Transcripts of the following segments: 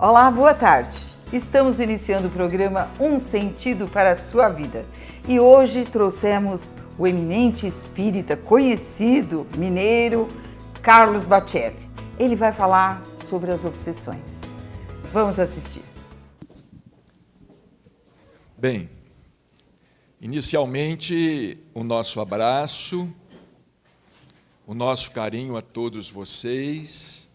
Olá, boa tarde. Estamos iniciando o programa Um Sentido para a Sua Vida. E hoje trouxemos o eminente espírita conhecido mineiro Carlos Bacelli. Ele vai falar sobre as obsessões. Vamos assistir. Bem, inicialmente o nosso abraço, o nosso carinho a todos vocês,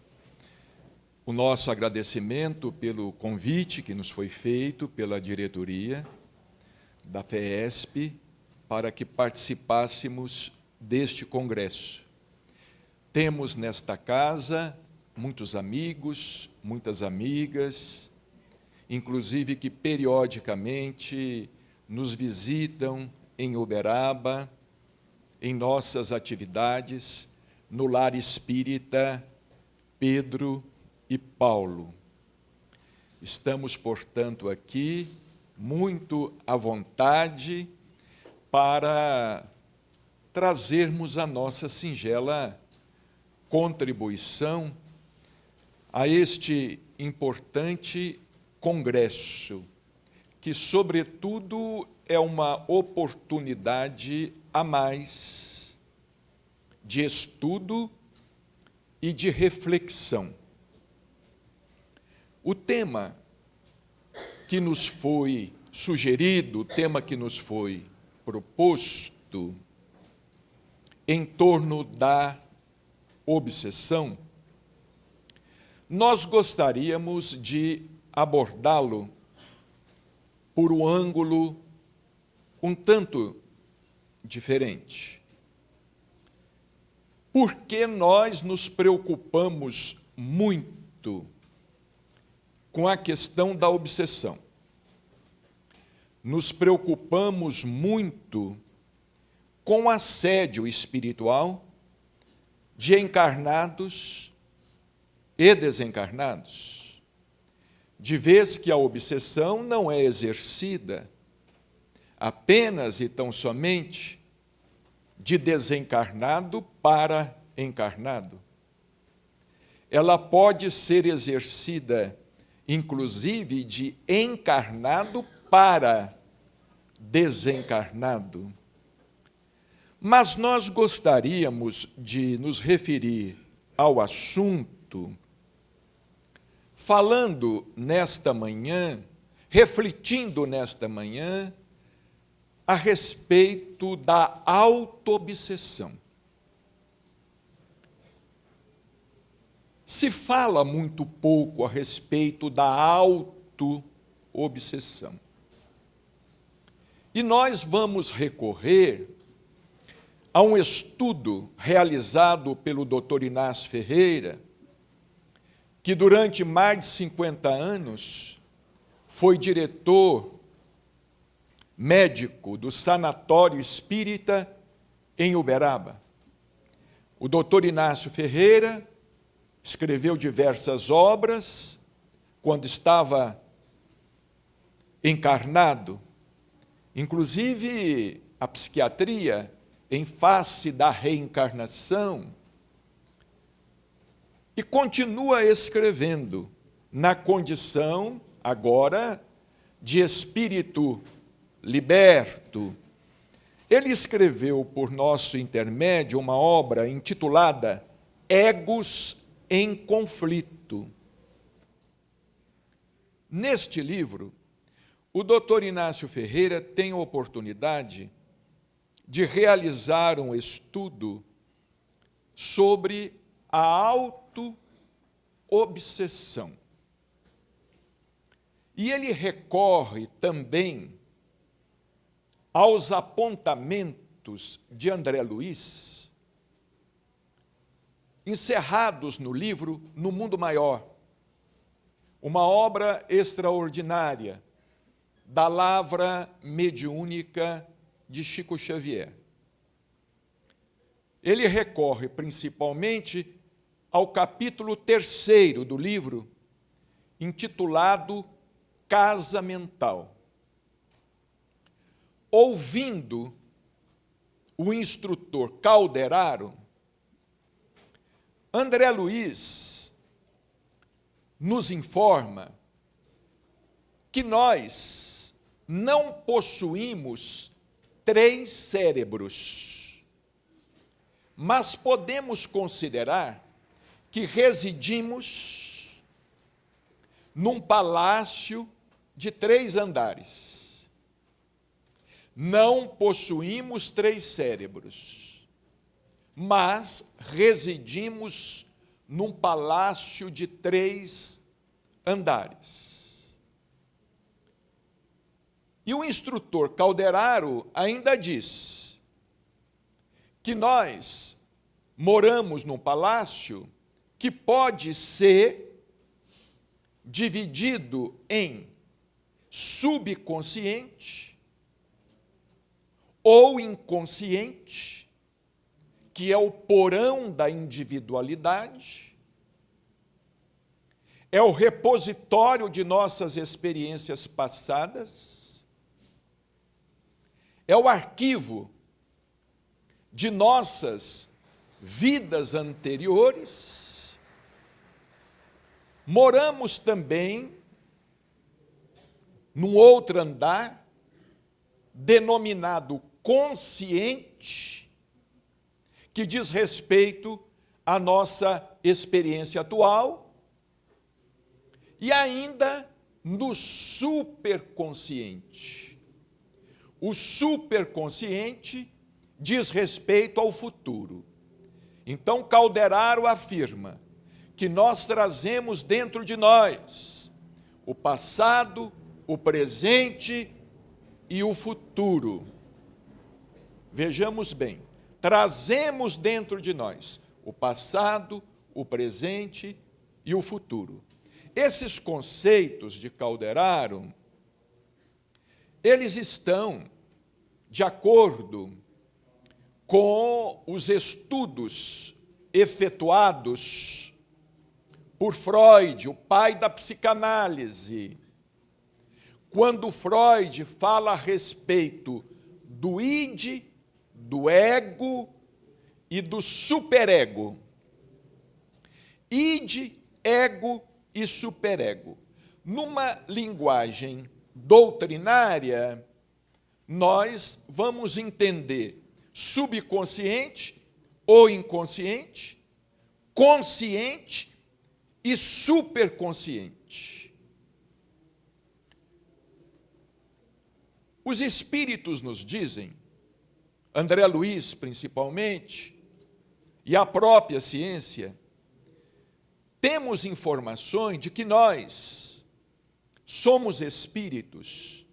o nosso agradecimento pelo convite que nos foi feito pela diretoria da FESP para que participássemos deste congresso. Temos nesta casa muitos amigos, muitas amigas, inclusive que periodicamente nos visitam em Uberaba, em nossas atividades no Lar Espírita Pedro e Paulo. Estamos, portanto, aqui muito à vontade para trazermos a nossa singela contribuição a este importante congresso, que, sobretudo, é uma oportunidade a mais de estudo e de reflexão. O tema que nos foi sugerido, o tema que nos foi proposto em torno da obsessão, nós gostaríamos de abordá-lo por um ângulo um tanto diferente. Por que nós nos preocupamos muito com a questão da obsessão? Nos preocupamos muito com o assédio espiritual de encarnados e desencarnados, de vez que a obsessão não é exercida apenas e tão somente de desencarnado para encarnado. Ela pode ser exercida, inclusive, de encarnado para desencarnado. Mas nós gostaríamos de nos referir ao assunto falando nesta manhã, refletindo nesta manhã, a respeito da autoobsessão. Se fala muito pouco a respeito da autoobsessão. E nós vamos recorrer a um estudo realizado pelo Dr. Inácio Ferreira, que durante mais de 50 anos foi diretor médico do Sanatório Espírita em Uberaba. O doutor Inácio Ferreira escreveu diversas obras quando estava encarnado, inclusive a psiquiatria em face da reencarnação, e continua escrevendo na condição agora de espírito liberto. Ele escreveu por nosso intermédio uma obra intitulada Egos em Conflito. Neste livro, o Dr. Inácio Ferreira tem a oportunidade de realizar um estudo sobre a autoobsessão. E ele recorre também aos apontamentos de André Luiz, encerrados no livro No Mundo Maior, uma obra extraordinária da lavra mediúnica de Chico Xavier. Ele recorre principalmente ao capítulo 3º do livro, intitulado Casa Mental. Ouvindo o instrutor Calderaro, André Luiz nos informa que nós não possuímos 3 cérebros, mas podemos considerar que residimos num palácio de 3 andares. Não possuímos 3 cérebros, mas residimos num palácio de 3 andares. E o instrutor Calderaro ainda diz que nós moramos num palácio que pode ser dividido em subconsciente ou inconsciente, que é o porão da individualidade, é o repositório de nossas experiências passadas, é o arquivo de nossas vidas anteriores. Moramos também num outro andar, denominado consciente, que diz respeito à nossa experiência atual, e ainda no superconsciente. O superconsciente diz respeito ao futuro. Então, Calderaro afirma que nós trazemos dentro de nós o passado, o presente e o futuro. Vejamos bem, trazemos dentro de nós o passado, o presente e o futuro. Esses conceitos de Calderaro, eles estão de acordo com os estudos efetuados por Freud, o pai da psicanálise. Quando Freud fala a respeito do id, do ego e do superego. Id, ego e superego. Numa linguagem doutrinária, nós vamos entender subconsciente ou inconsciente, consciente e superconsciente. Os espíritos nos dizem, André Luiz principalmente, e a própria ciência, temos informações de que nós somos espíritos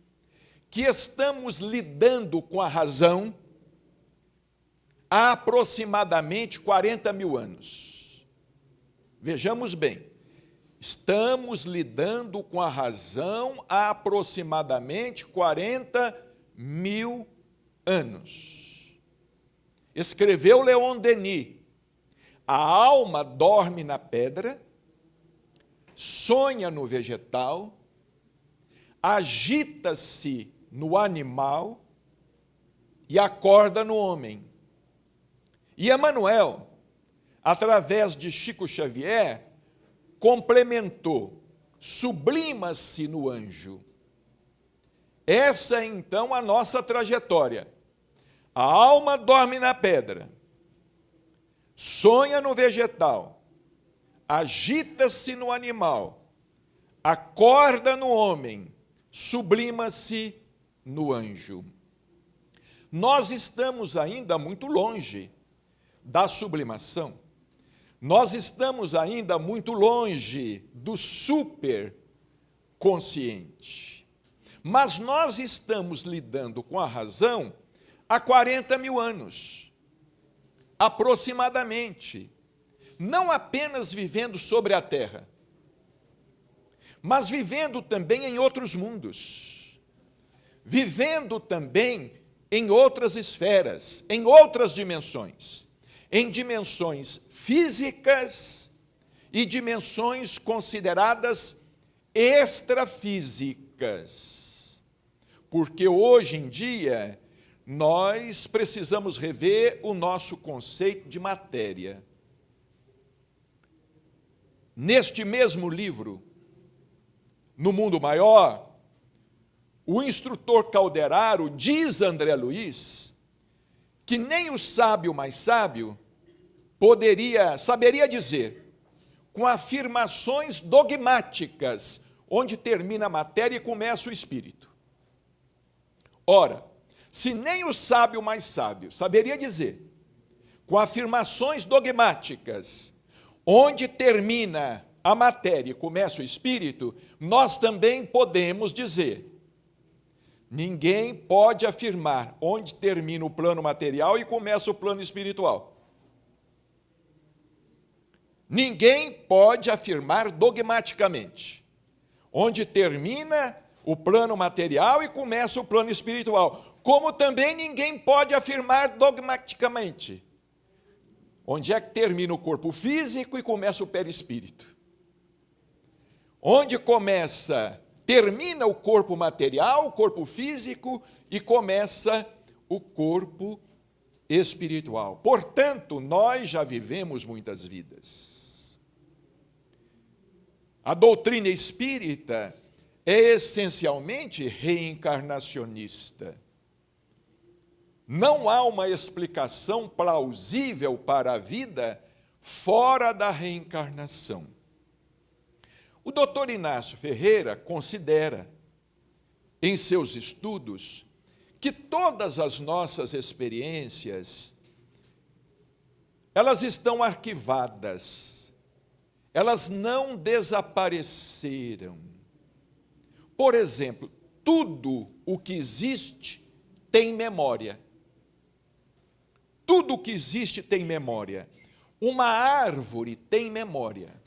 que estamos lidando com a razão há aproximadamente 40 mil anos. Vejamos bem, estamos lidando com a razão há aproximadamente 40 mil anos. Escreveu Leon Denis: a alma dorme na pedra, sonha no vegetal, agita-se no animal e acorda no homem. E Emmanuel, através de Chico Xavier, complementou: sublima-se no anjo. Essa é então a nossa trajetória. A alma dorme na pedra, sonha no vegetal, agita-se no animal, acorda no homem, sublima-se no anjo. Nós estamos ainda muito longe da sublimação. Nós estamos ainda muito longe do superconsciente. Mas nós estamos lidando com a razão há 40 mil anos, aproximadamente. Não apenas vivendo sobre a Terra, mas vivendo também em outros mundos. Vivendo também em outras esferas, em outras dimensões. Em dimensões físicas e dimensões consideradas extrafísicas. Porque hoje em dia nós precisamos rever o nosso conceito de matéria. Neste mesmo livro, No Mundo Maior, o instrutor Calderaro diz a André Luiz que nem o sábio mais sábio saberia dizer, com afirmações dogmáticas, onde termina a matéria e começa o espírito. Ora, se nem o sábio mais sábio saberia dizer, com afirmações dogmáticas, onde termina a matéria e começa o espírito, nós também podemos dizer. Ninguém pode afirmar onde termina o plano material e começa o plano espiritual. Ninguém pode afirmar dogmaticamente onde termina o plano material e começa o plano espiritual. Como também ninguém pode afirmar dogmaticamente onde é que termina o corpo físico e começa o perispírito. Onde termina o corpo material, o corpo físico, e começa o corpo espiritual. Portanto, nós já vivemos muitas vidas. A doutrina espírita é essencialmente reencarnacionista. Não há uma explicação plausível para a vida fora da reencarnação. O doutor Inácio Ferreira considera, em seus estudos, que todas as nossas experiências, elas estão arquivadas, elas não desapareceram. Por exemplo, tudo o que existe tem memória. Tudo o que existe tem memória. Uma árvore tem memória.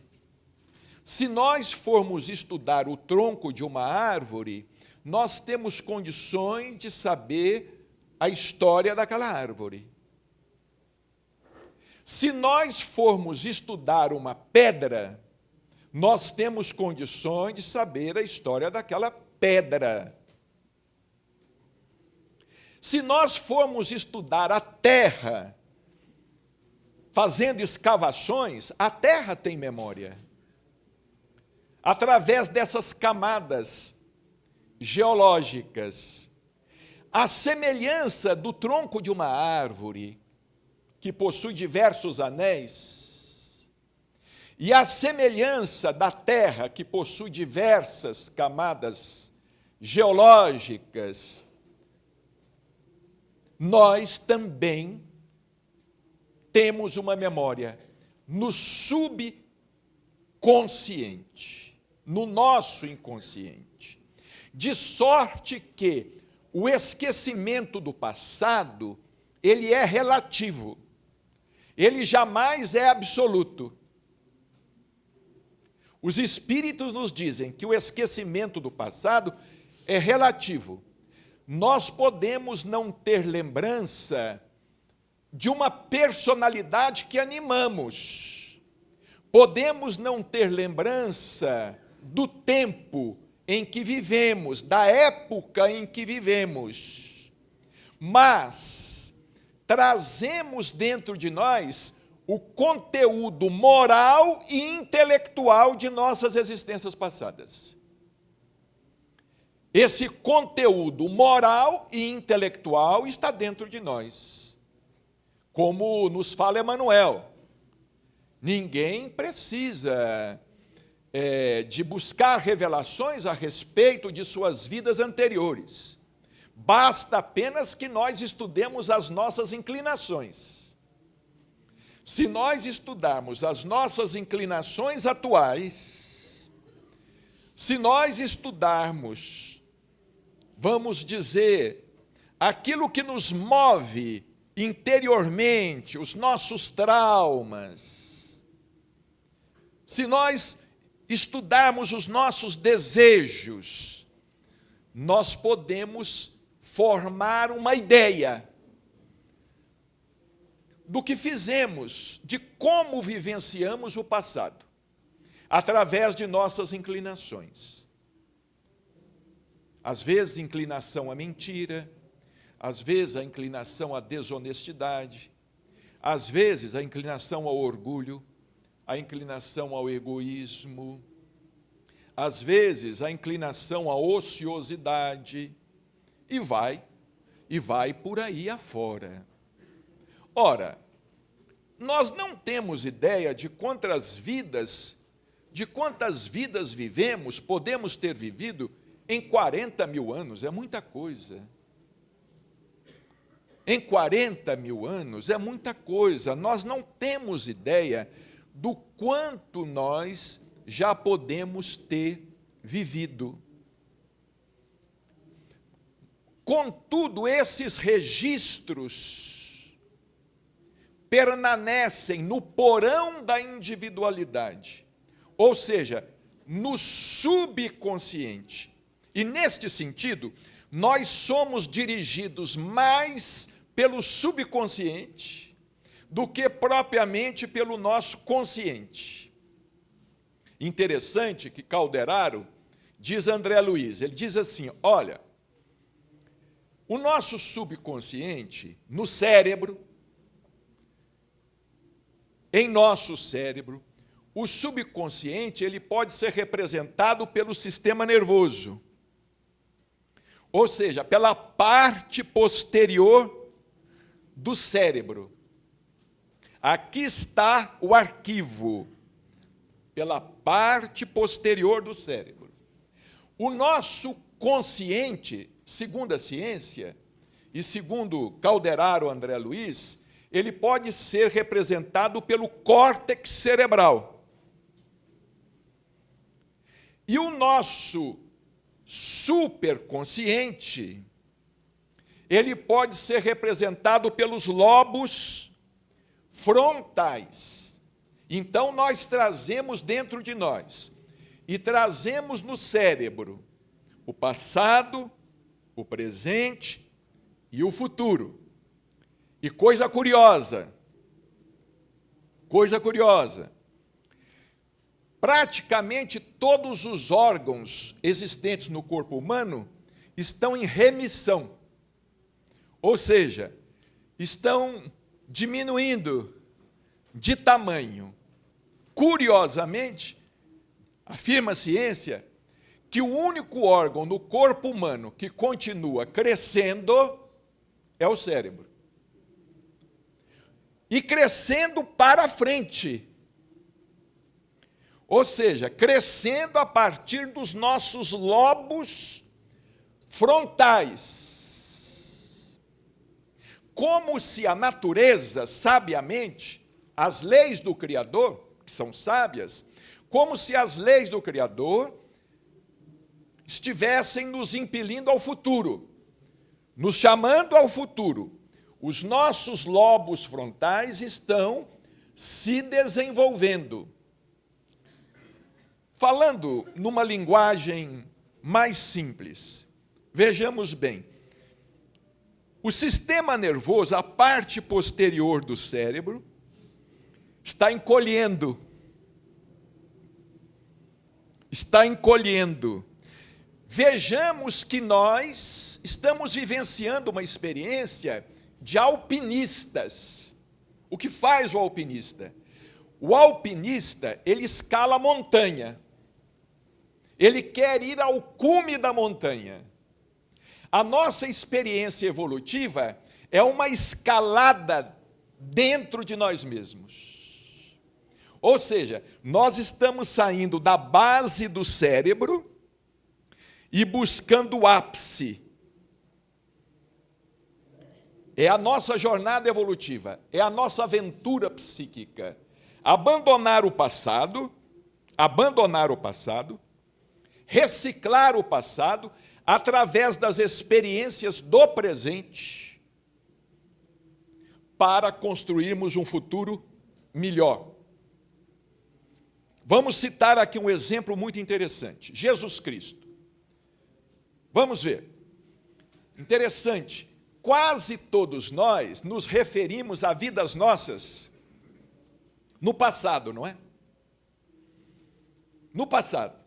Se nós formos estudar o tronco de uma árvore, nós temos condições de saber a história daquela árvore. Se nós formos estudar uma pedra, nós temos condições de saber a história daquela pedra. Se nós formos estudar a terra, fazendo escavações, a terra tem memória. Através dessas camadas geológicas, a semelhança do tronco de uma árvore, que possui diversos anéis, e a semelhança da terra, que possui diversas camadas geológicas, nós também temos uma memória no subconsciente, no nosso inconsciente, de sorte que o esquecimento do passado, ele é relativo, ele jamais é absoluto. Os espíritos nos dizem que o esquecimento do passado é relativo. Nós podemos não ter lembrança de uma personalidade que animamos, podemos não ter lembrança do tempo em que vivemos, da época em que vivemos, mas trazemos dentro de nós o conteúdo moral e intelectual de nossas existências passadas. Esse conteúdo moral e intelectual está dentro de nós. Como nos fala Emmanuel, ninguém precisa de buscar revelações a respeito de suas vidas anteriores. Basta apenas que nós estudemos as nossas inclinações. Se nós estudarmos as nossas inclinações atuais, se nós estudarmos, vamos dizer, aquilo que nos move interiormente, os nossos traumas, se nós estudarmos os nossos desejos, nós podemos formar uma ideia do que fizemos, de como vivenciamos o passado, através de nossas inclinações. Às vezes, inclinação à mentira, às vezes, a inclinação à desonestidade, às vezes, a inclinação ao orgulho, a inclinação ao egoísmo, às vezes, a inclinação à ociosidade, e vai por aí afora. Ora, nós não temos ideia de quantas vidas vivemos, podemos ter vivido em 40 mil anos, é muita coisa. Em 40 mil anos é muita coisa, nós não temos ideia do quanto nós já podemos ter vivido. Contudo, esses registros permanecem no porão da individualidade, ou seja, no subconsciente. E, neste sentido, nós somos dirigidos mais pelo subconsciente do que propriamente pelo nosso consciente. Interessante que Calderaro diz a André Luiz, ele diz assim, olha, o nosso subconsciente, no cérebro, em nosso cérebro, o subconsciente ele pode ser representado pelo sistema nervoso, ou seja, pela parte posterior do cérebro. Aqui está o arquivo, pela parte posterior do cérebro. O nosso consciente, segundo a ciência, e segundo Calderaro André Luiz, ele pode ser representado pelo córtex cerebral. E o nosso superconsciente, ele pode ser representado pelos lobos frontais. Então, nós trazemos dentro de nós, e trazemos no cérebro, o passado, o presente e o futuro. E coisa curiosa, praticamente todos os órgãos existentes no corpo humano estão em remissão, ou seja, estão diminuindo de tamanho. Curiosamente, afirma a ciência que o único órgão no corpo humano que continua crescendo é o cérebro. E crescendo para frente. Ou seja, crescendo a partir dos nossos lobos frontais. Como se a natureza, sabiamente, as leis do Criador, que são sábias, como se as leis do Criador estivessem nos impelindo ao futuro, nos chamando ao futuro. Os nossos lobos frontais estão se desenvolvendo. Falando numa linguagem mais simples, vejamos bem, o sistema nervoso, a parte posterior do cérebro, está encolhendo. Está encolhendo. Vejamos que nós estamos vivenciando uma experiência de alpinistas. O que faz o alpinista? O alpinista, ele escala a montanha. Ele quer ir ao cume da montanha. A nossa experiência evolutiva é uma escalada dentro de nós mesmos. Ou seja, nós estamos saindo da base do cérebro e buscando o ápice. É a nossa jornada evolutiva, é a nossa aventura psíquica. Abandonar o passado, reciclar o passado através das experiências do presente para construirmos um futuro melhor. Vamos citar aqui um exemplo muito interessante. Jesus Cristo. Vamos ver. Interessante. Quase todos nós nos referimos a vidas nossas no passado, não é? No passado.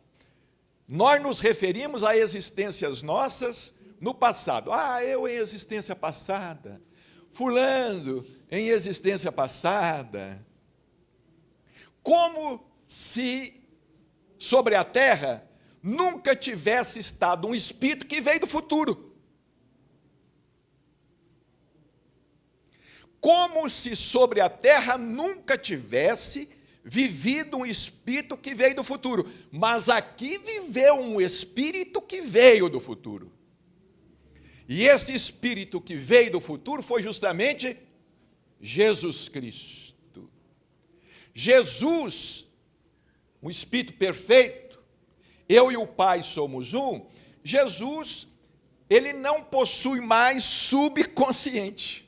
Nós nos referimos a existências nossas no passado. Ah, eu em existência passada. Fulano em existência passada. Como se sobre a terra nunca tivesse estado um espírito que veio do futuro. Como se sobre a terra nunca tivesse vivido um espírito que veio do futuro. Mas aqui viveu um espírito que veio do futuro. E esse espírito que veio do futuro foi justamente Jesus Cristo. Jesus, um espírito perfeito, eu e o Pai somos um. Jesus, ele não possui mais subconsciente.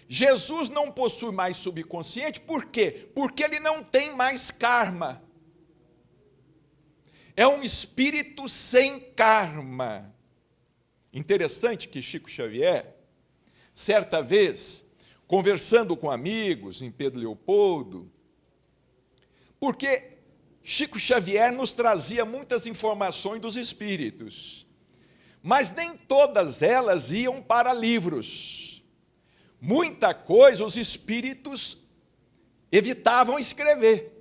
Jesus não possui mais subconsciente, por quê? Porque ele não tem mais karma. É um espírito sem karma. Interessante que Chico Xavier, certa vez, conversando com amigos em Pedro Leopoldo, porque Chico Xavier nos trazia muitas informações dos espíritos, mas nem todas elas iam para livros. Muita coisa os espíritos evitavam escrever.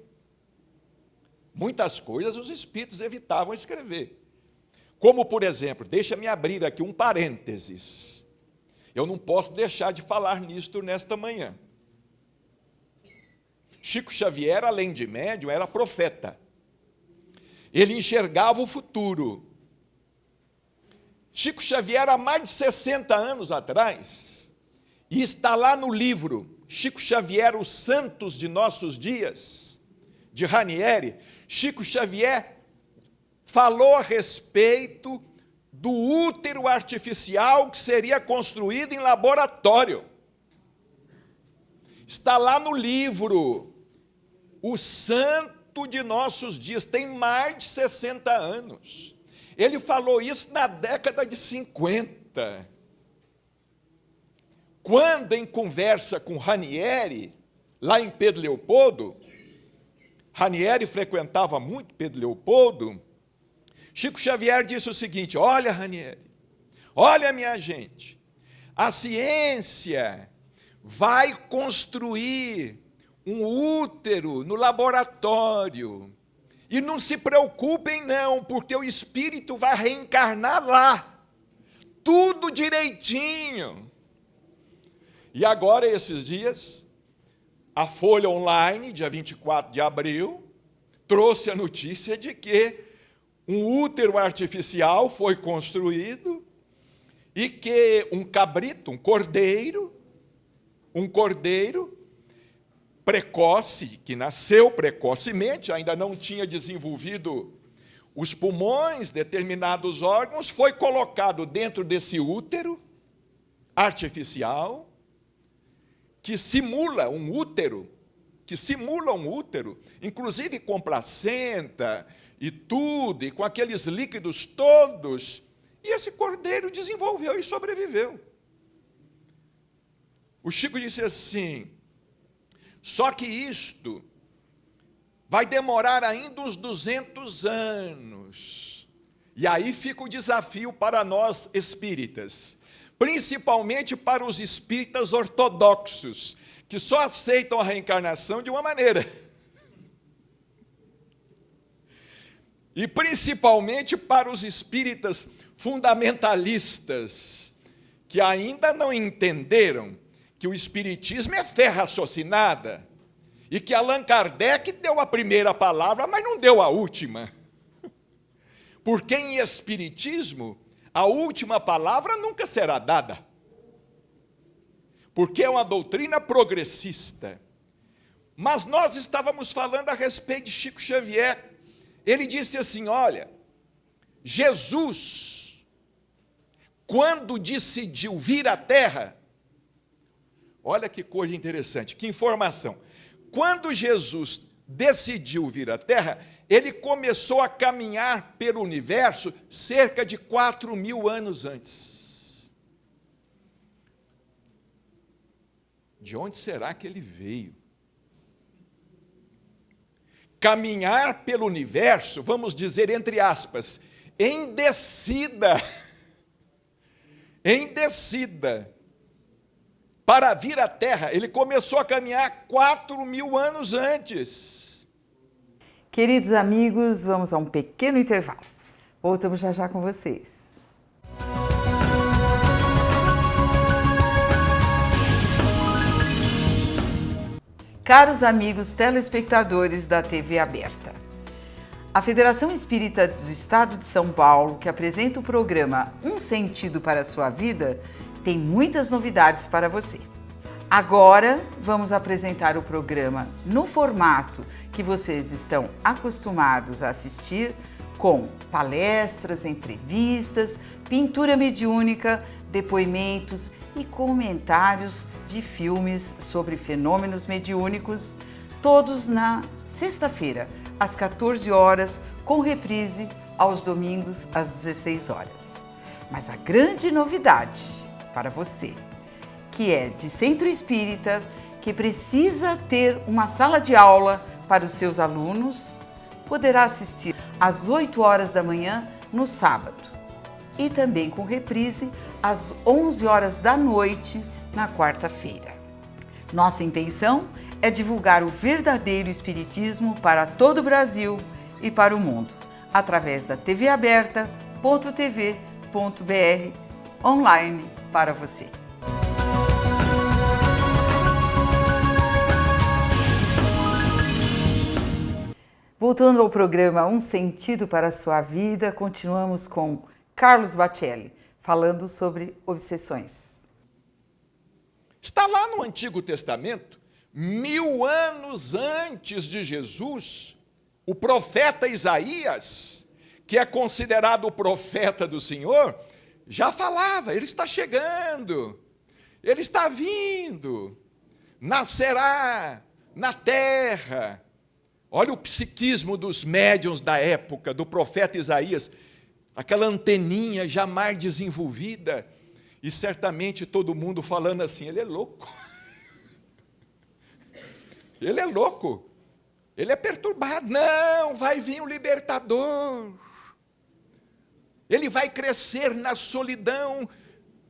Muitas coisas os espíritos evitavam escrever. Como, por exemplo, deixa-me abrir aqui um parênteses. Eu não posso deixar de falar nisto nesta manhã. Chico Xavier, além de médium, era profeta. Ele enxergava o futuro. Chico Xavier, há mais de 60 anos atrás, e está lá no livro Chico Xavier, Os Santos de Nossos Dias, de Ranieri, Chico Xavier falou a respeito do útero artificial que seria construído em laboratório. Está lá no livro O Santo de Nossos Dias, tem mais de 60 anos. Ele falou isso na década de 50. Quando, em conversa com Ranieri, lá em Pedro Leopoldo, Ranieri frequentava muito Pedro Leopoldo, Chico Xavier disse o seguinte: olha, Ranieri, olha, minha gente, a ciência vai construir um útero no laboratório, e não se preocupem não, porque o espírito vai reencarnar lá, tudo direitinho. E agora, esses dias, a Folha Online, dia 24 de abril, trouxe a notícia de que um útero artificial foi construído e que um cabrito, um cordeiro precoce, que nasceu precocemente, ainda não tinha desenvolvido os pulmões, determinados órgãos, foi colocado dentro desse útero artificial, que simula um útero, inclusive com placenta e tudo, e com aqueles líquidos todos, e esse cordeiro desenvolveu e sobreviveu. O Chico disse assim: só que isto vai demorar ainda uns 200 anos. E aí fica o desafio para nós espíritas, principalmente para os espíritas ortodoxos, que só aceitam a reencarnação de uma maneira. E principalmente para os espíritas fundamentalistas, que ainda não entenderam que o espiritismo é fé raciocinada, e que Allan Kardec deu a primeira palavra, mas não deu a última. Porque em espiritismo, a última palavra nunca será dada. Porque é uma doutrina progressista. Mas nós estávamos falando a respeito de Chico Xavier. Ele disse assim: olha, Jesus, quando decidiu vir à Terra, olha que coisa interessante, que informação. Quando Jesus decidiu vir à Terra, ele começou a caminhar pelo universo cerca de 4.000 anos antes. De onde será que ele veio? Caminhar pelo universo, vamos dizer entre aspas, em descida, para vir à Terra. Ele começou a caminhar 4.000 anos antes. Queridos amigos, vamos a um pequeno intervalo. Voltamos já já com vocês. Caros amigos telespectadores da TV Aberta, a Federação Espírita do Estado de São Paulo, que apresenta o programa Um Sentido para a Sua Vida, tem muitas novidades para você. Agora vamos apresentar o programa no formato que vocês estão acostumados a assistir, com palestras, entrevistas, pintura mediúnica, depoimentos e comentários de filmes sobre fenômenos mediúnicos, todos na sexta-feira, às 14 horas, com reprise aos domingos, às 16 horas. Mas a grande novidade para você, que é de centro espírita, que precisa ter uma sala de aula para os seus alunos, poderá assistir às 8 horas da manhã no sábado e também com reprise às 11 horas da noite na quarta-feira. Nossa intenção é divulgar o verdadeiro espiritismo para todo o Brasil e para o mundo, através da tvaberta.tv.br, online para você. Voltando ao programa Um Sentido para a Sua Vida, continuamos com Carlos Bacelli, falando sobre obsessões. Está lá no Antigo Testamento, 1000 anos antes de Jesus, o profeta Isaías, que é considerado o profeta do Senhor, já falava, ele está chegando, ele está vindo, nascerá na terra. Olha o psiquismo dos médiuns da época, do profeta Isaías, aquela anteninha jamais desenvolvida, e certamente todo mundo falando assim, ele é louco. Ele é louco, ele é perturbado. Não, vai vir o libertador. Ele vai crescer na solidão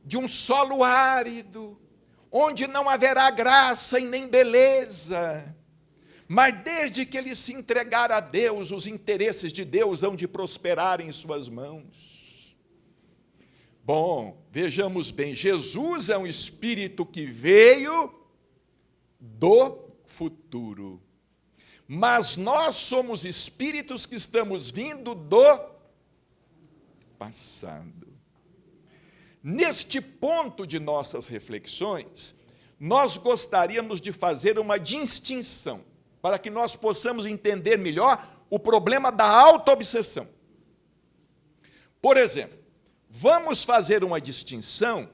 de um solo árido, onde não haverá graça e nem beleza. Mas desde que ele se entregar a Deus, os interesses de Deus hão de prosperar em suas mãos. Bom, vejamos bem, Jesus é um espírito que veio do futuro. Mas nós somos espíritos que estamos vindo do passado. Neste ponto de nossas reflexões, nós gostaríamos de fazer uma distinção, para que nós possamos entender melhor o problema da autoobsessão. Por exemplo, vamos fazer uma distinção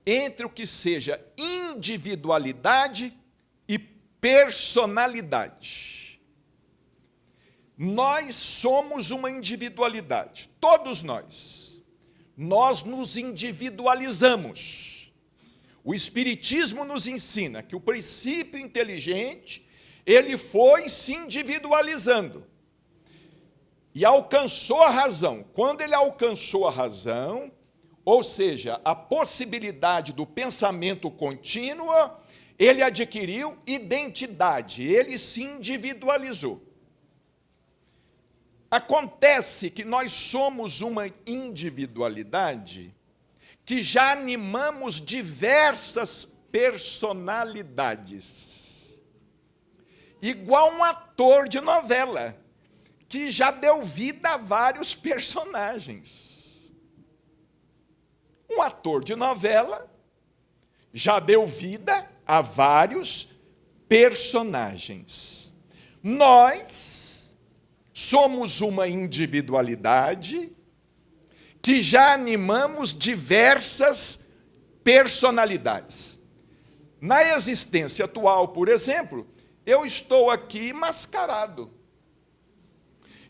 entre o que seja individualidade e personalidade. Nós somos uma individualidade, todos nós. Nós nos individualizamos. O Espiritismo nos ensina que o princípio inteligente, ele foi se individualizando e alcançou a razão. Quando ele alcançou a razão, ou seja, a possibilidade do pensamento contínuo, ele adquiriu identidade, ele se individualizou. Acontece que nós somos uma individualidade que já animamos diversas personalidades. Igual um ator de novela, que já deu vida a vários personagens. Um ator de novela já deu vida a vários personagens. Nós somos uma individualidade que já animamos diversas personalidades. Na existência atual, por exemplo, eu estou aqui mascarado.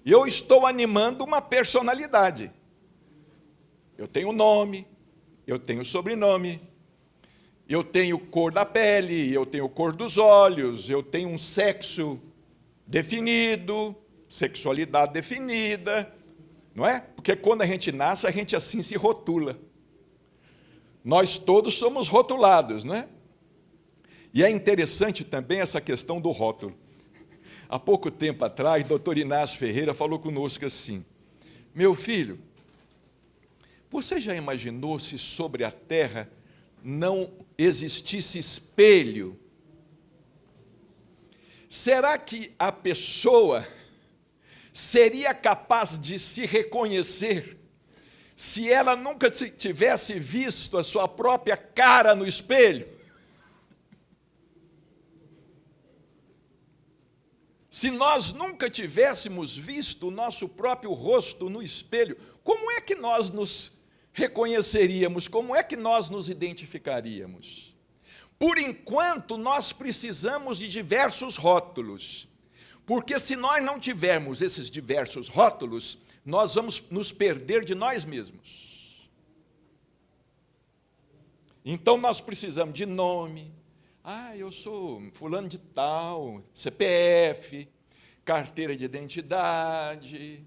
Eu estou animando uma personalidade. Eu tenho nome, eu tenho sobrenome, eu tenho cor da pele, eu tenho cor dos olhos, eu tenho um sexo definido, sexualidade definida, não é? Porque quando a gente nasce, a gente assim se rotula. Nós todos somos rotulados, não é? E é interessante também essa questão do rótulo. Há pouco tempo atrás, o doutor Inácio Ferreira falou conosco assim: meu filho, você já imaginou se sobre a terra não existisse espelho? Será que a pessoa seria capaz de se reconhecer se ela nunca tivesse visto a sua própria cara no espelho? Se nós nunca tivéssemos visto o nosso próprio rosto no espelho, como é que nós nos reconheceríamos? Como é que nós nos identificaríamos? Por enquanto, nós precisamos de diversos rótulos, porque se nós não tivermos esses diversos rótulos, nós vamos nos perder de nós mesmos. Então, nós precisamos de nome. Eu sou fulano de tal, CPF, carteira de identidade.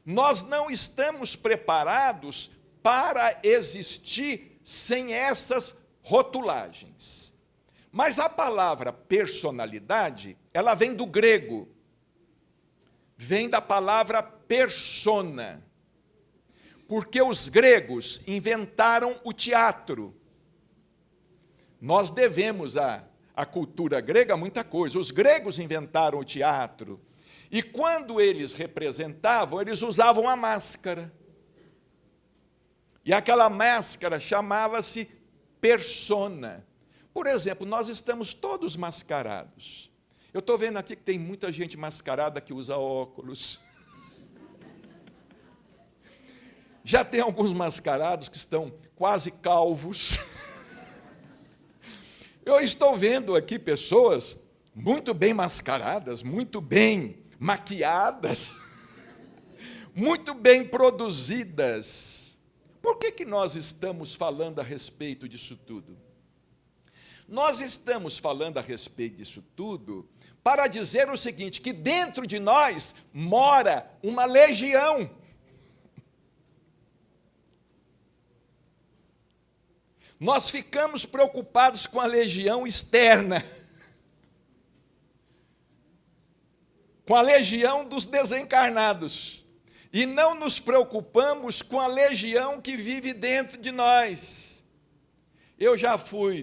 Nós não estamos preparados para existir sem essas rotulagens. Mas a palavra personalidade, ela vem do grego, vem da palavra persona, porque os gregos inventaram o teatro. Nós devemos à cultura grega muita coisa. Os gregos inventaram o teatro, e quando eles representavam, eles usavam a máscara. E aquela máscara chamava-se persona. Por exemplo, nós estamos todos mascarados. Eu estou vendo aqui que tem muita gente mascarada que usa óculos. Já tem alguns mascarados que estão quase calvos. Eu estou vendo aqui pessoas muito bem mascaradas, muito bem maquiadas, muito bem produzidas. Por que nós estamos falando a respeito disso tudo? Nós estamos falando a respeito disso tudo para dizer o seguinte, que dentro de nós mora uma legião. Nós ficamos preocupados com a legião externa, com a legião dos desencarnados, e não nos preocupamos com a legião que vive dentro de nós. Eu já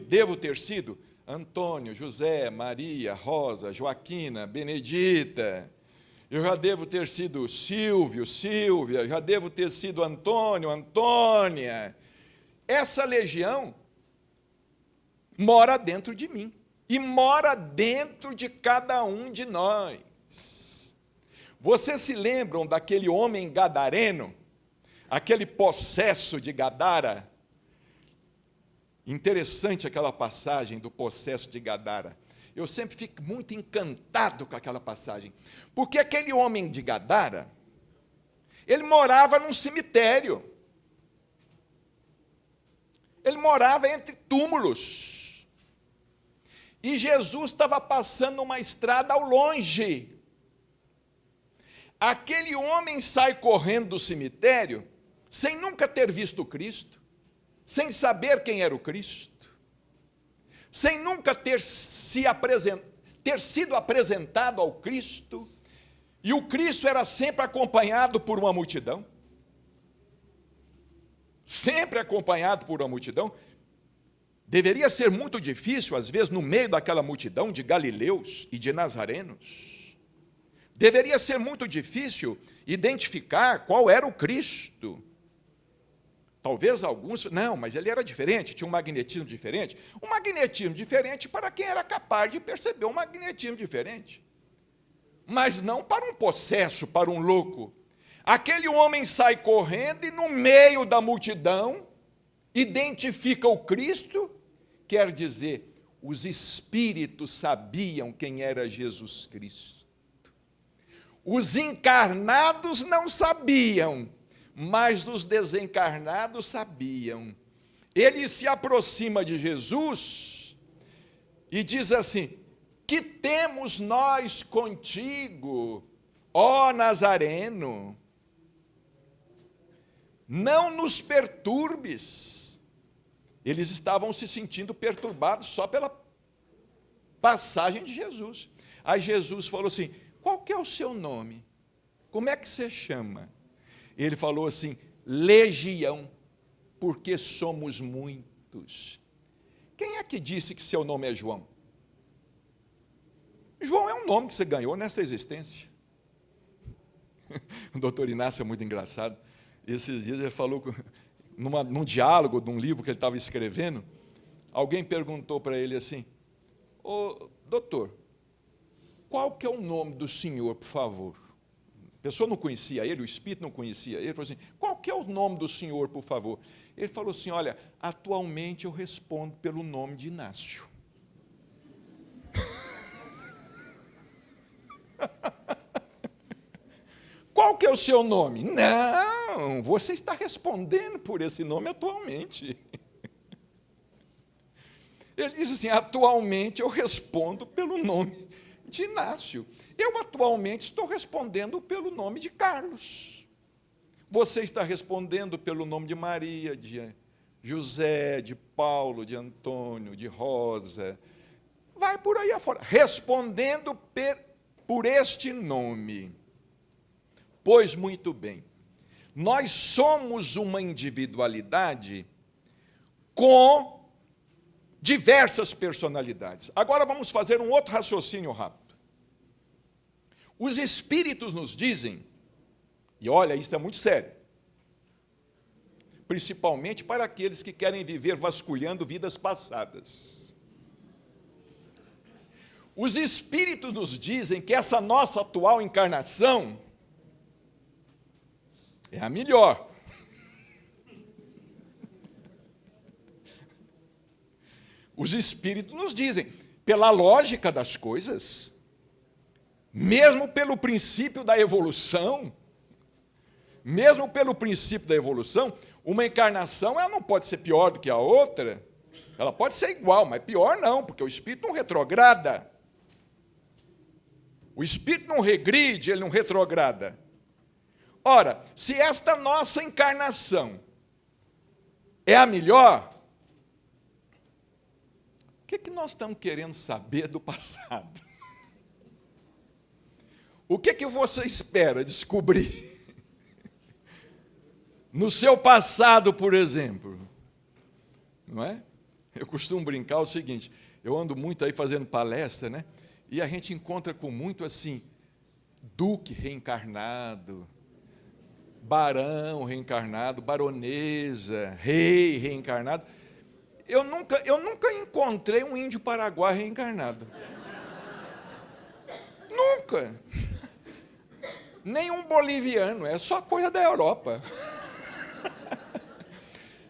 devo ter sido Antônio, José, Maria, Rosa, Joaquina, Benedita. Eu já devo ter sido Silvio, Silvia, já devo ter sido Antônio, Antônia. Essa legião mora dentro de mim e mora dentro de cada um de nós. Vocês se lembram daquele homem gadareno, aquele possesso de Gadara? Interessante aquela passagem do possesso de Gadara. Eu sempre fico muito encantado com aquela passagem, porque aquele homem de Gadara, ele morava num cemitério. Ele morava entre túmulos. E Jesus estava passando uma estrada ao longe. Aquele homem sai correndo do cemitério, sem nunca ter visto Cristo, sem saber quem era o Cristo, sem nunca ter sido apresentado ao Cristo, e o Cristo era sempre acompanhado por uma multidão. Sempre acompanhado por uma multidão. Deveria ser muito difícil, às vezes, no meio daquela multidão de galileus e de nazarenos. Deveria ser muito difícil identificar qual era o Cristo. Talvez alguns, não, mas ele era diferente, tinha um magnetismo diferente. Um magnetismo diferente para quem era capaz de perceber um magnetismo diferente. Mas não para um possesso, para um louco. Aquele homem sai correndo e no meio da multidão identifica o Cristo, quer dizer, os espíritos sabiam quem era Jesus Cristo. Os encarnados não sabiam, mas os desencarnados sabiam. Ele se aproxima de Jesus e diz assim: que temos nós contigo, ó Nazareno? Não nos perturbes. Eles estavam se sentindo perturbados só pela passagem de Jesus. Aí Jesus falou assim, qual que é o seu nome? Como é que você chama? Ele falou assim, legião, porque somos muitos. Quem é que disse que seu nome é João? João é um nome que você ganhou nessa existência. O doutor Inácio é muito engraçado. Esses dias ele falou, num diálogo de um livro que ele estava escrevendo, alguém perguntou para ele assim, ô doutor, qual que é o nome do senhor, por favor? A pessoa não conhecia ele, o espírito não conhecia ele, falou assim, qual que é o nome do senhor, por favor? Ele falou assim, olha, atualmente eu respondo pelo nome de Inácio. Qual que é o seu nome? Não, você está respondendo por esse nome atualmente. Ele disse assim, atualmente eu respondo pelo nome de Inácio. Eu atualmente estou respondendo pelo nome de Carlos. Você está respondendo pelo nome de Maria, de José, de Paulo, de Antônio, de Rosa. Vai por aí afora, respondendo por este nome. Pois muito bem, nós somos uma individualidade com diversas personalidades. Agora vamos fazer um outro raciocínio rápido. Os espíritos nos dizem, e olha, isso é muito sério, principalmente para aqueles que querem viver vasculhando vidas passadas. Os espíritos nos dizem que essa nossa atual encarnação é a melhor. Os espíritos nos dizem, pela lógica das coisas, mesmo pelo princípio da evolução, uma encarnação ela não pode ser pior do que a outra, ela pode ser igual, mas pior não, porque o espírito não retrograda. O espírito não regride, ele não retrograda. Ora, se esta nossa encarnação é a melhor, o que nós estamos querendo saber do passado? O que você espera descobrir? No seu passado, por exemplo. Não é? Eu costumo brincar o seguinte, eu ando muito aí fazendo palestra, né? E a gente encontra com muito assim, duque reencarnado, barão reencarnado, baronesa, rei reencarnado. Eu nunca encontrei um índio paraguai reencarnado. Nunca. Nem um boliviano, é só coisa da Europa.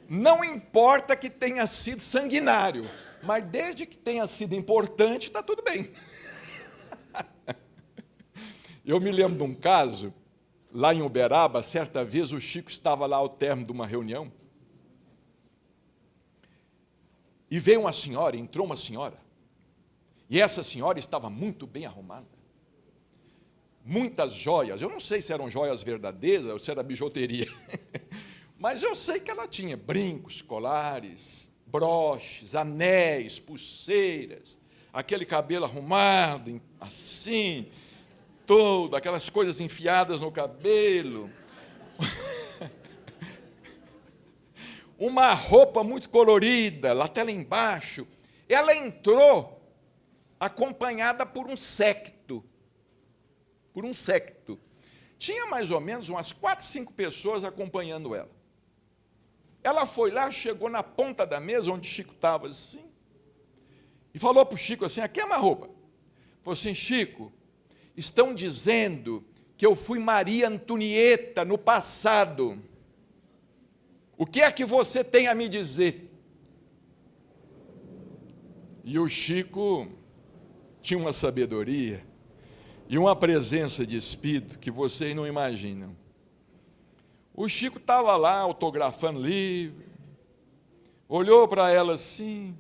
Não importa que tenha sido sanguinário, mas desde que tenha sido importante, está tudo bem. Eu me lembro de um caso, lá em Uberaba, certa vez o Chico estava lá ao término de uma reunião, e veio uma senhora, entrou uma senhora, e essa senhora estava muito bem arrumada, muitas joias, eu não sei se eram joias verdadeiras ou se era bijuteria, mas eu sei que ela tinha brincos, colares, broches, anéis, pulseiras, aquele cabelo arrumado, assim, todo, aquelas coisas enfiadas no cabelo, uma roupa muito colorida, lá até lá embaixo. Ela entrou acompanhada por um séquito. Tinha mais ou menos umas 4, 5 pessoas acompanhando ela. Ela foi lá, chegou na ponta da mesa, onde Chico estava assim, e falou para o Chico assim, aqui é uma roupa. Falou assim, Chico, estão dizendo que eu fui Maria Antonieta no passado. O que é que você tem a me dizer? E o Chico tinha uma sabedoria e uma presença de espírito que vocês não imaginam. O Chico estava lá autografando livro, olhou para ela assim,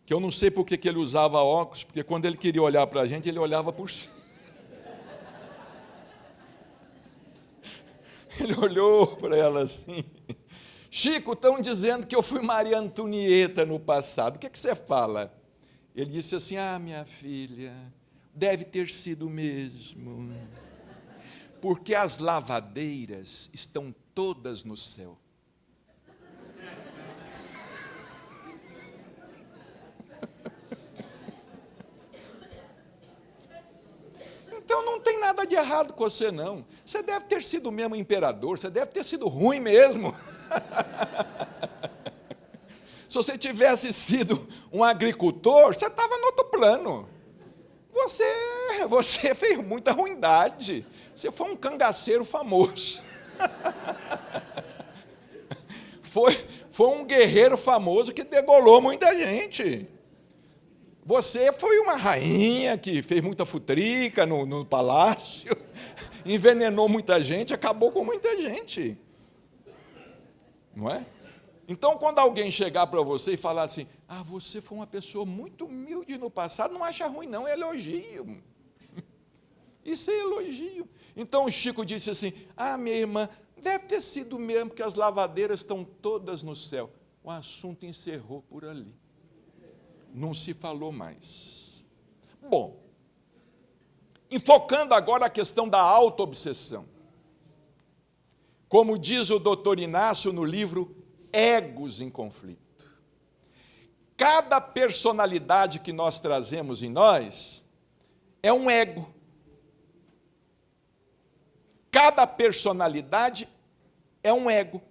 que eu não sei por que ele usava óculos, porque quando ele queria olhar para a gente, ele olhava por cima. Ele olhou para ela assim, Chico, estão dizendo que eu fui Maria Antonieta no passado, o que você fala? Ele disse assim: ah, minha filha, deve ter sido mesmo, porque as lavadeiras estão todas no céu. Então não tem nada de errado com você, não. Você deve ter sido o mesmo imperador, você deve ter sido ruim mesmo. Se você tivesse sido um agricultor, você estava no outro plano. Você fez muita ruindade. Você foi um cangaceiro famoso. Foi um guerreiro famoso que degolou muita gente. Você foi uma rainha que fez muita futrica no palácio, envenenou muita gente, acabou com muita gente. Não é? Então, quando alguém chegar para você e falar assim: ah, você foi uma pessoa muito humilde no passado, não acha ruim não, é elogio. Isso é elogio. Então o Chico disse assim: ah, minha irmã, deve ter sido mesmo que as lavadeiras estão todas no céu. O assunto encerrou por ali. Não se falou mais. Bom, enfocando agora a questão da autoobsessão. Como diz o doutor Inácio no livro Egos em Conflito, cada personalidade que nós trazemos em nós é um ego. Cada personalidade é um ego,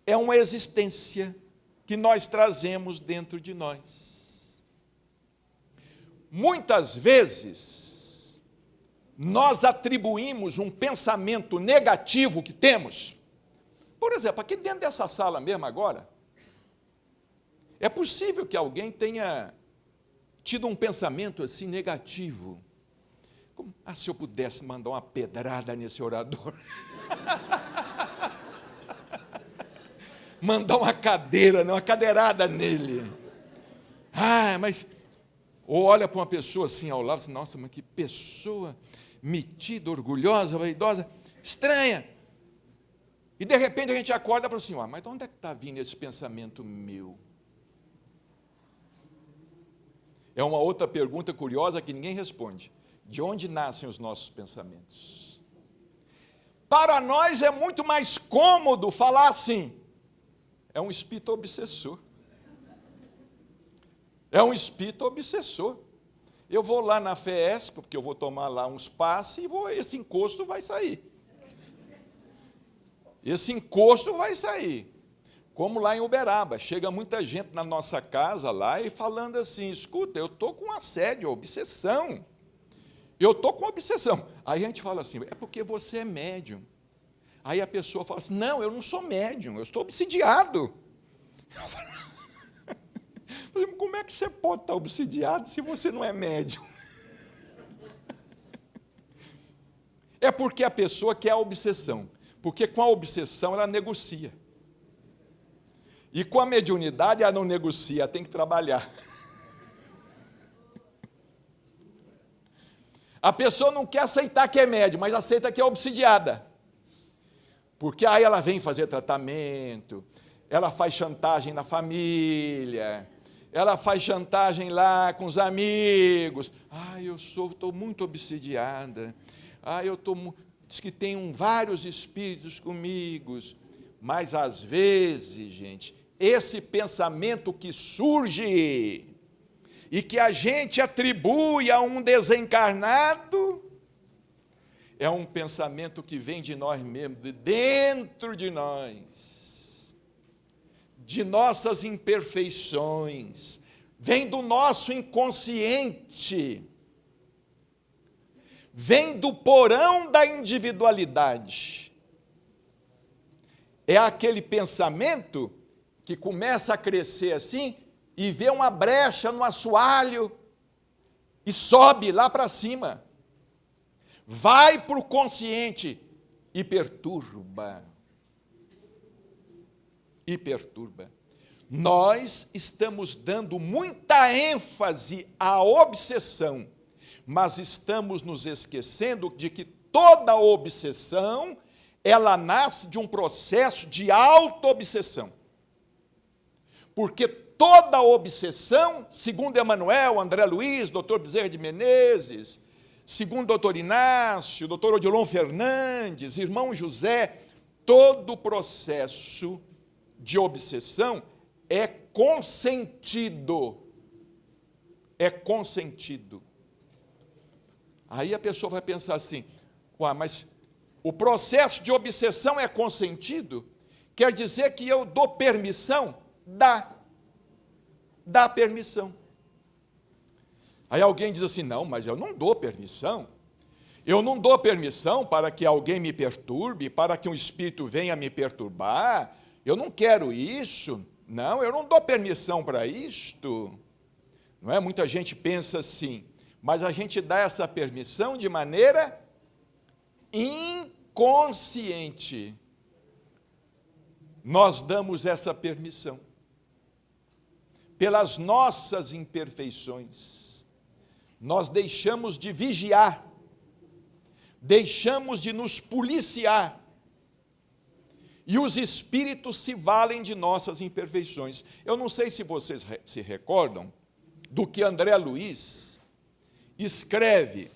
é uma existência que nós trazemos dentro de nós. Muitas vezes, nós atribuímos um pensamento negativo que temos. Por exemplo, aqui dentro dessa sala mesmo agora, é possível que alguém tenha tido um pensamento assim negativo. Como, ah, se eu pudesse mandar uma pedrada nesse orador. Mandar uma cadeira, uma cadeirada nele. Ah, mas... Ou olha para uma pessoa assim ao lado, assim, nossa, mas que pessoa metida, orgulhosa, vaidosa, estranha. E de repente a gente acorda e fala assim: mas de onde é que está vindo esse pensamento meu? É uma outra pergunta curiosa que ninguém responde. De onde nascem os nossos pensamentos? Para nós é muito mais cômodo falar assim: é um espírito obsessor. É um espírito obsessor. Eu vou lá na FEESP, porque eu vou tomar lá uns passes, e esse encosto vai sair. Esse encosto vai sair. Como lá em Uberaba, chega muita gente na nossa casa lá e falando assim: escuta, eu estou com assédio, obsessão. Eu estou com obsessão. Aí a gente fala assim: é porque você é médium. Aí a pessoa fala assim: não, eu não sou médium, eu estou obsidiado. Eu falo, como é que você pode estar obsidiado se você não é médium? É porque a pessoa quer a obsessão. Porque com a obsessão ela negocia. E com a mediunidade ela não negocia, ela tem que trabalhar. A pessoa não quer aceitar que é médium, mas aceita que é obsidiada. Porque aí ela vem fazer tratamento, ela faz chantagem na família, ela faz chantagem lá com os amigos. Ah, eu estou muito obsidiada. Ah, diz que tem vários espíritos comigo. Mas às vezes, gente, esse pensamento que surge e que a gente atribui a um desencarnado, é um pensamento que vem de nós mesmos, de dentro de nós. De nossas imperfeições, vem do nosso inconsciente, vem do porão da individualidade. É aquele pensamento que começa a crescer assim e vê uma brecha no assoalho e sobe lá para cima, vai para o consciente e perturba. E perturba. Nós estamos dando muita ênfase à obsessão, mas estamos nos esquecendo de que toda obsessão, ela nasce de um processo de auto-obsessão. Porque toda obsessão, segundo Emanuel, André Luiz, Dr. Bezerra de Menezes, segundo Dr. Inácio, Dr. Odilon Fernandes, irmão José, todo processo de obsessão é consentido. É consentido. Aí a pessoa vai pensar assim, mas o processo de obsessão é consentido? Quer dizer que eu dou permissão? Dá permissão. Aí alguém diz assim, não, mas eu não dou permissão. Eu não dou permissão para que alguém me perturbe, para que um espírito venha me perturbar. Eu não quero isso. Não, eu não dou permissão para isto. Não é? Muita gente pensa assim, mas a gente dá essa permissão de maneira inconsciente. Nós damos essa permissão pelas nossas imperfeições. Nós deixamos de vigiar, deixamos de nos policiar, e os espíritos se valem de nossas imperfeições. Eu não sei se vocês se recordam do que André Luiz escreve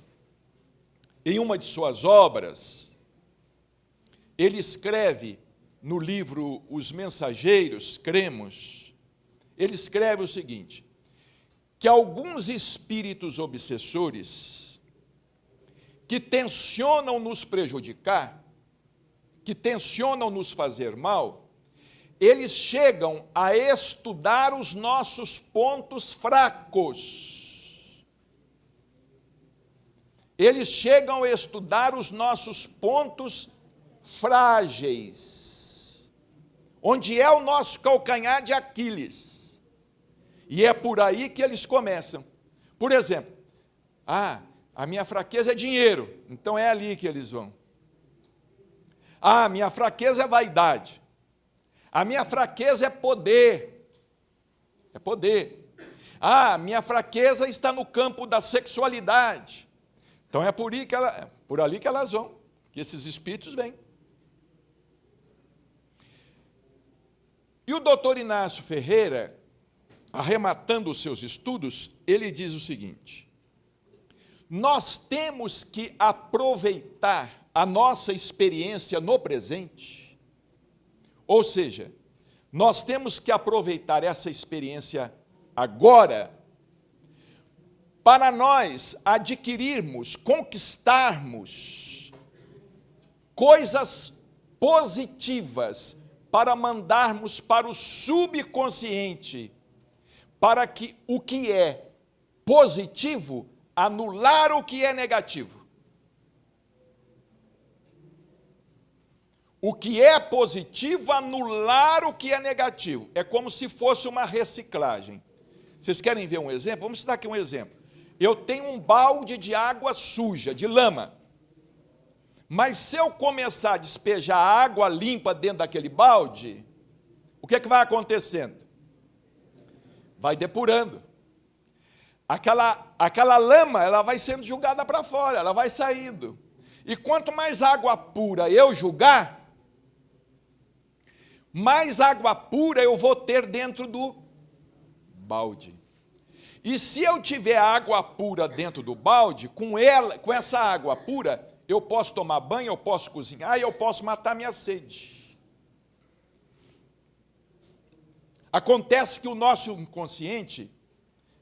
em uma de suas obras. Ele escreve no livro Os Mensageiros, Cremos, ele escreve o seguinte, que alguns espíritos obsessores que tencionam nos prejudicar, que tencionam nos fazer mal, eles chegam a estudar os nossos pontos fracos. Eles chegam a estudar os nossos pontos frágeis, onde é o nosso calcanhar de Aquiles. E é por aí que eles começam. Por exemplo, a minha fraqueza é dinheiro, então é ali que eles vão. Minha fraqueza é vaidade. A minha fraqueza é poder. É poder. Minha fraqueza está no campo da sexualidade. Então é por ali que elas vão, que esses espíritos vêm. E o doutor Inácio Ferreira, arrematando os seus estudos, ele diz o seguinte: nós temos que aproveitar a nossa experiência no presente, ou seja, nós temos que aproveitar essa experiência agora, para nós adquirirmos, conquistarmos coisas positivas, para mandarmos para o subconsciente, para que o que é positivo anular o que é negativo. O que é positivo anular o que é negativo. É como se fosse uma reciclagem. Vocês querem ver um exemplo? Vamos citar aqui um exemplo. Eu tenho um balde de água suja, de lama. Mas se eu começar a despejar água limpa dentro daquele balde, o que é que vai acontecendo? Vai depurando. Aquela lama, ela vai sendo jogada para fora, ela vai saindo. E quanto mais água pura eu jogar, mais água pura eu vou ter dentro do balde. E se eu tiver água pura dentro do balde, com essa água pura, eu posso tomar banho, eu posso cozinhar e eu posso matar minha sede. Acontece que o nosso inconsciente,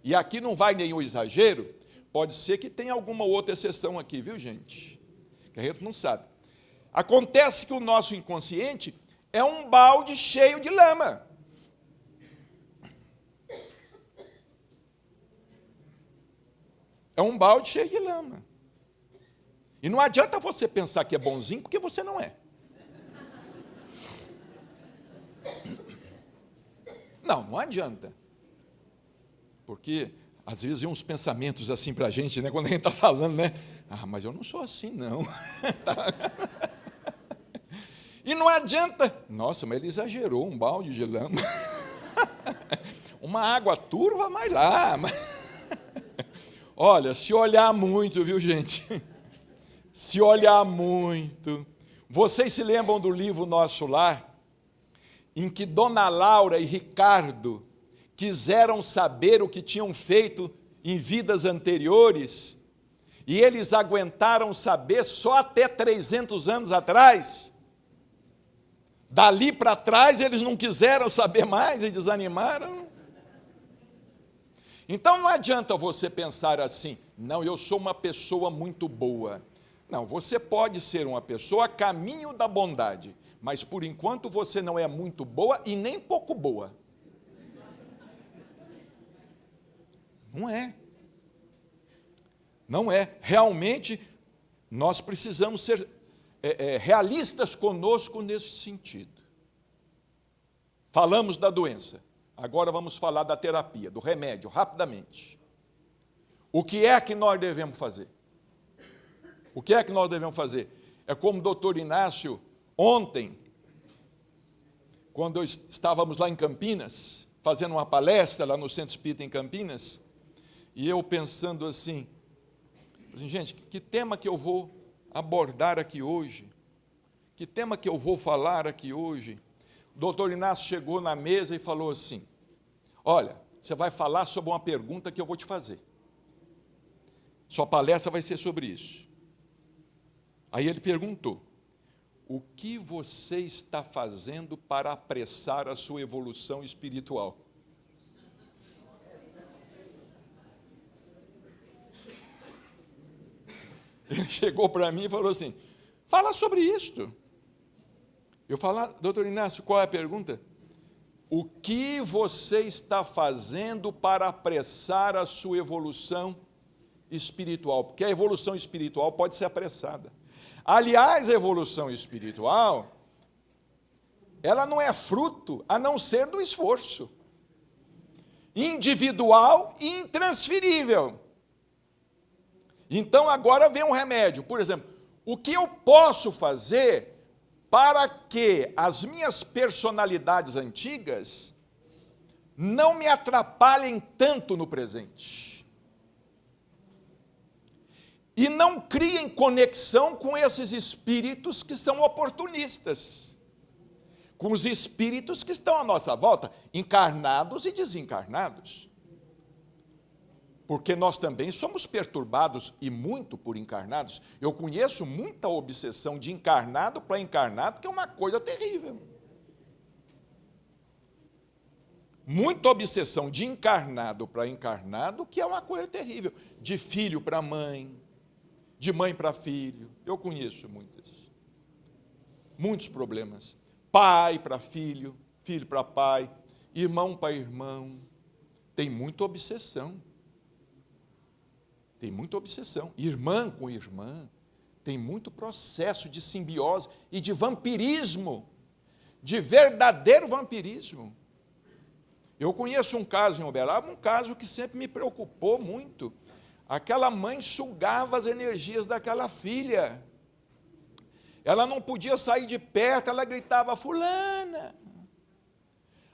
e aqui não vai nenhum exagero, pode ser que tenha alguma outra exceção aqui, viu, gente? Que a gente não sabe. Acontece que o nosso inconsciente é um balde cheio de lama. É um balde cheio de lama. E não adianta você pensar que é bonzinho, porque você não é. Não adianta. Porque, às vezes, vem uns pensamentos assim para a gente, né? Quando a gente está falando, né? Mas eu não sou assim, não. E não adianta. Nossa, mas ele exagerou, um balde de lama. Uma água turva, mas lá. Olha, se olhar muito, viu, gente? Se olhar muito. Vocês se lembram do livro Nosso Lar? Em que Dona Laura e Ricardo quiseram saber o que tinham feito em vidas anteriores, e eles aguentaram saber só até 300 anos atrás. Dali para trás eles não quiseram saber mais e desanimaram. Então não adianta você pensar assim, não, eu sou uma pessoa muito boa. Não, você pode ser uma pessoa a caminho da bondade, mas por enquanto você não é muito boa e nem pouco boa. Não é. Não é. Realmente, nós precisamos ser realistas conosco nesse sentido. Falamos da doença. Agora vamos falar da terapia, do remédio, rapidamente. O que é que nós devemos fazer? O que é que nós devemos fazer? É como o doutor Inácio, ontem, quando estávamos lá em Campinas, fazendo uma palestra lá no Centro Espírita em Campinas, e eu pensando assim, gente, que tema que eu vou abordar aqui hoje? Que tema que eu vou falar aqui hoje? O doutor Inácio chegou na mesa e falou assim, olha, você vai falar sobre uma pergunta que eu vou te fazer. Sua palestra vai ser sobre isso. Aí ele perguntou, o que você está fazendo para apressar a sua evolução espiritual? Ele chegou para mim e falou assim, fala sobre isto. Eu falei, doutor Inácio, qual é a pergunta? O que você está fazendo para apressar a sua evolução espiritual? Porque a evolução espiritual pode ser apressada. Aliás, a evolução espiritual, ela não é fruto a não ser do esforço. Individual e intransferível. Então, agora vem um remédio. Por exemplo, o que eu posso fazer para que as minhas personalidades antigas não me atrapalhem tanto no presente? E não criem conexão com esses espíritos que são oportunistas, com os espíritos que estão à nossa volta, encarnados e desencarnados. Porque nós também somos perturbados, e muito por encarnados. Eu conheço muita obsessão de encarnado para encarnado, que é uma coisa terrível. Muita obsessão de encarnado para encarnado, que é uma coisa terrível. De filho para mãe, de mãe para filho. Eu conheço muitas. Muitos problemas. Pai para filho, filho para pai, irmão para irmão. Tem muita obsessão. Tem muita obsessão, irmã com irmã, tem muito processo de simbiose e de vampirismo, de verdadeiro vampirismo. Eu conheço um caso em Uberaba, um caso que sempre me preocupou muito. Aquela mãe sugava as energias daquela filha. Ela não podia sair de perto, ela gritava, fulana.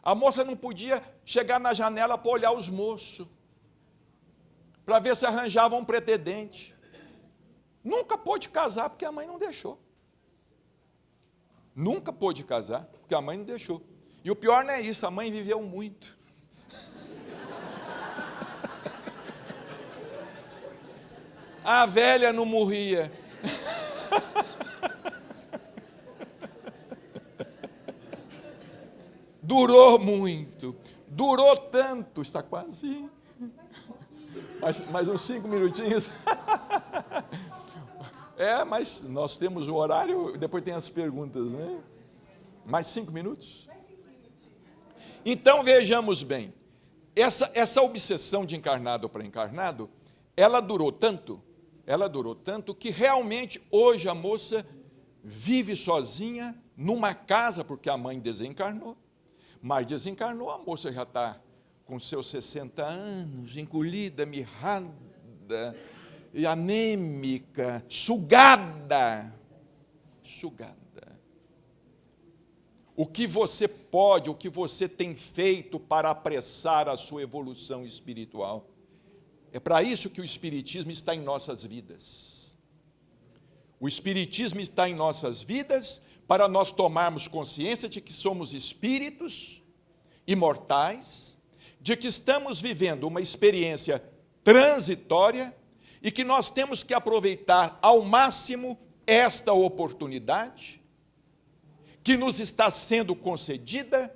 A moça não podia chegar na janela para olhar os moços, para ver se arranjava um pretendente. Nunca pôde casar, porque a mãe não deixou. Nunca pôde casar, porque a mãe não deixou. E o pior não é isso, a mãe viveu muito. A velha não morria. Durou muito, durou tanto, está quase... Mais uns 5 minutinhos. Mas nós temos o horário, depois tem as perguntas, né? Mais 5 minutos? Então, vejamos bem, essa obsessão de encarnado para encarnado, ela durou tanto que realmente hoje a moça vive sozinha numa casa, porque a mãe desencarnou, mas desencarnou, a moça já está com seus 60 anos, encolhida, mirrada, e anêmica, sugada. O que você pode, o que você tem feito para apressar a sua evolução espiritual? É para isso que o Espiritismo está em nossas vidas. O Espiritismo está em nossas vidas para nós tomarmos consciência de que somos espíritos imortais, de que estamos vivendo uma experiência transitória e que nós temos que aproveitar ao máximo esta oportunidade que nos está sendo concedida,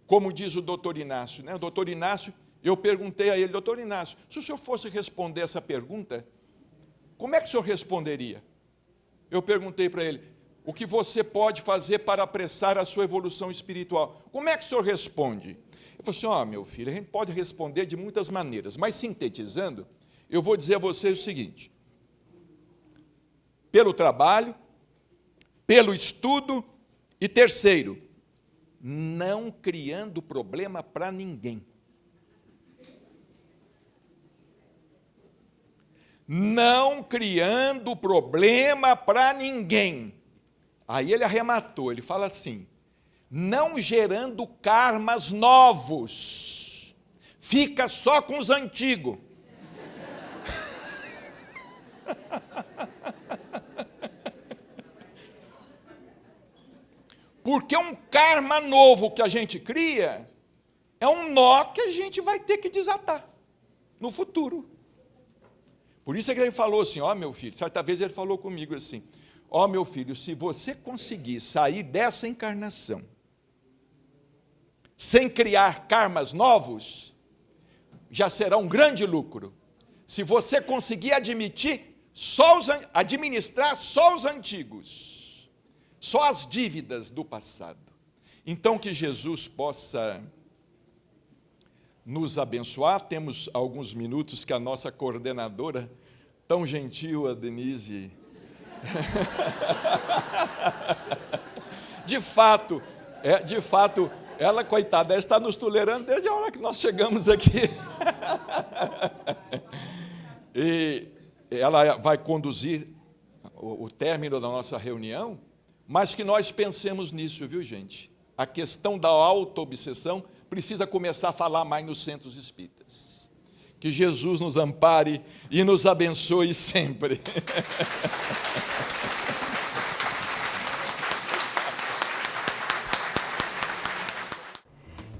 como diz o doutor Inácio, né? O doutor Inácio, eu perguntei a ele, doutor Inácio, se o senhor fosse responder essa pergunta, como é que o senhor responderia? Eu perguntei para ele, o que você pode fazer para apressar a sua evolução espiritual? Como é que o senhor responde? Ele falou assim, meu filho, a gente pode responder de muitas maneiras, mas sintetizando, eu vou dizer a vocês o seguinte, pelo trabalho, pelo estudo e terceiro, não criando problema para ninguém. Não criando problema para ninguém. Aí ele arrematou, ele fala assim, não gerando karmas novos, fica só com os antigos. Porque um karma novo que a gente cria é um nó que a gente vai ter que desatar no futuro. Por isso é que ele falou assim, meu filho, certa vez ele falou comigo assim, meu filho, se você conseguir sair dessa encarnação sem criar karmas novos, já será um grande lucro. Se você conseguir administrar só os antigos, só as dívidas do passado. Então, que Jesus possa nos abençoar. Temos alguns minutos que a nossa coordenadora, tão gentil, a Denise, de fato, ela, coitada, ela está nos tolerando desde a hora que nós chegamos aqui. E ela vai conduzir o término da nossa reunião, mas que nós pensemos nisso, viu, gente? A questão da auto-obsessão precisa começar a falar mais nos centros espíritas. Que Jesus nos ampare e nos abençoe sempre.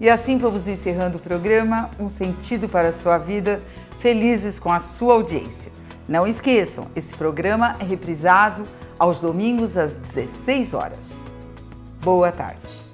E assim vamos encerrando o programa Um Sentido para a Sua Vida, felizes com a sua audiência. Não esqueçam, esse programa é reprisado aos domingos às 16 horas. Boa tarde.